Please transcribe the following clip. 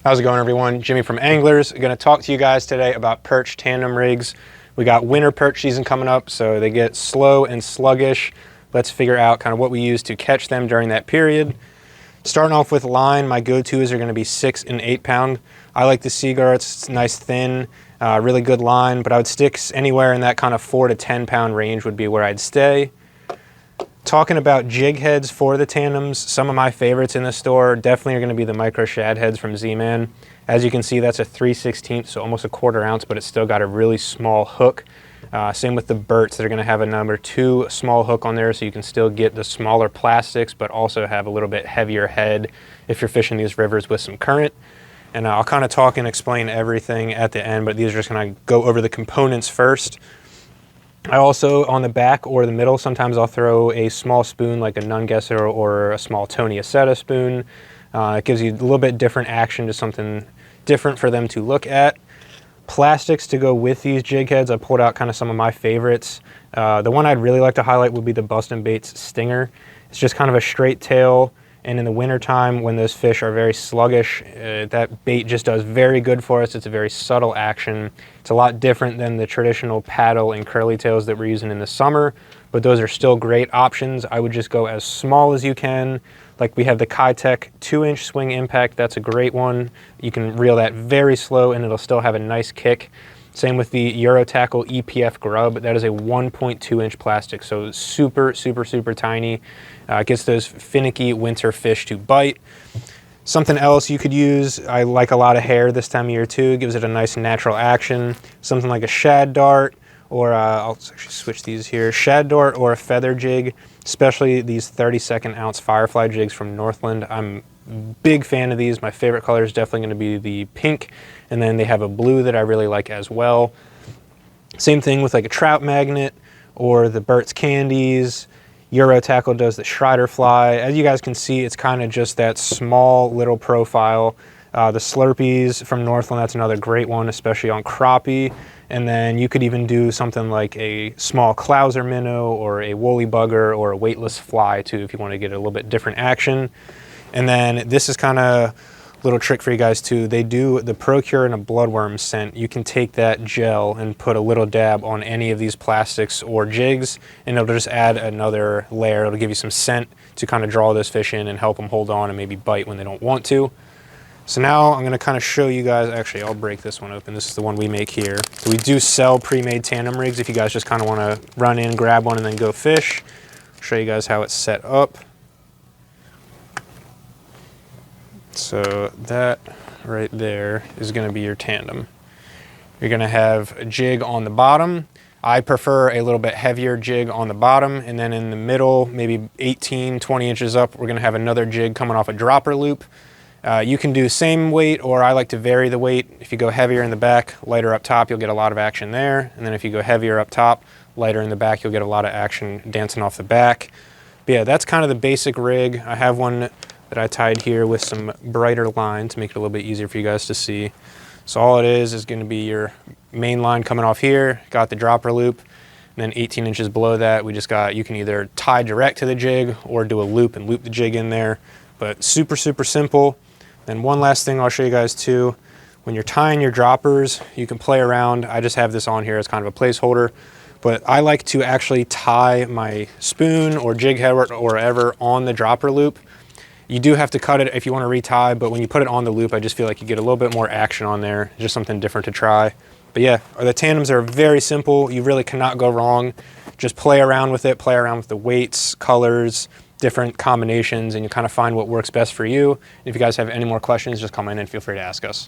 How's it going, everyone? Jimmy from Anglers. I'm going to talk to you guys today about perch tandem rigs. We got winter perch season coming up, so they get slow and sluggish. Let's figure out kind of what we use to catch them during that period. Starting off with line, my go-tos are going to be 6 and 8 pound. I like the Seaguar. It's nice, thin, really good line, but I would stick anywhere in that kind of 4 to 10 pound range would be where I'd stay. Talking about jig heads for the tandems, some of my favorites in the store definitely are going to be the micro shad heads from Z-Man. As you can see, that's a 3/16, so almost a 1/4 ounce, but it's still got a really small hook. Same with the Berts. They're going to have a number 2 small hook on there, so you can still get the smaller plastics, but also have a little bit heavier head if you're fishing these rivers with some current. And I'll kind of talk and explain everything at the end, but these are just going to go over the components first. I also, on the back or the middle, sometimes I'll throw a small spoon like a Nungesser or a small Tony Aceta spoon. It gives you a little bit different action, just something different for them to look at. Plastics to go with these jig heads, I pulled out kind of some of my favorites. The one I'd really like to highlight would be the Bustin' Baits Stinger. It's just kind of a straight tail, and in the wintertime when those fish are very sluggish, that bait just does very good for us. It's a very subtle action. It's a lot different than the traditional paddle and curly tails that we're using in the summer, but those are still great options. I would just go as small as you can. Like we have the Kitech 2-inch swing impact. That's a great one. You can reel that very slow and it'll still have a nice kick. Same with the Eurotackle EPF Grub. That is a 1.2-inch plastic, so super, super, super tiny. Gets those finicky winter fish to bite. Something else you could use, I like a lot of hair this time of year too. It gives it a nice natural action. Something like a shad dart, or I'll actually switch these here. Shad dart or a feather jig, especially these 32nd ounce Firefly jigs from Northland. I'm a big fan of these. My favorite color is definitely going to be the pink, and then they have a blue that I really like as well. Same thing with like a trout magnet or the Bert's Candies. Eurotackle does the Schreider fly. As you guys can see, it's kind of just that small little profile. The Slurpees from Northland, that's another great one, especially on crappie. And then you could even do something like a small Clouser minnow or a woolly bugger or a weightless fly too, if you want to get a little bit different action. And then this is kind of little trick for you guys too. They do the Procure and a bloodworm scent. You can take that gel and put a little dab on any of these plastics or jigs, and it'll just add another layer. It'll give you some scent to kind of draw those fish in and help them hold on and maybe bite when they don't want to. So now I'm going to kind of show you guys, actually I'll break this one open. This is the one we make here. So we do sell pre-made tandem rigs if you guys just kind of want to run in, grab one, and then go fish. I'll show you guys how it's set up. So that right there is going to be your tandem. You're going to have a jig on the bottom. I prefer a little bit heavier jig on the bottom, and then in the middle, maybe 18, 20 inches up, we're going to have another jig coming off a dropper loop. You can do the same weight, or I like to vary the weight. If you go heavier in the back, lighter up top, you'll get a lot of action there. And then if you go heavier up top, lighter in the back, you'll get a lot of action dancing off the back. But yeah, that's kind of the basic rig. I have one that I tied here with some brighter line to make it a little bit easier for you guys to see. So all it is going to be your main line coming off here, got the dropper loop, and then 18 inches below that, we just got, you can either tie direct to the jig or do a loop and loop the jig in there, but super, super simple. Then one last thing I'll show you guys too, when you're tying your droppers, you can play around. I just have this on here as kind of a placeholder, but I like to actually tie my spoon or jig head or whatever on the dropper loop. You do have to cut it if you want to retie, but when you put it on the loop, I just feel like you get a little bit more action on there, just something different to try. But yeah, the tandems are very simple. You really cannot go wrong. Just play around with it, play around with the weights, colors, different combinations, and you kind of find what works best for you. And if you guys have any more questions, just come in and feel free to ask us.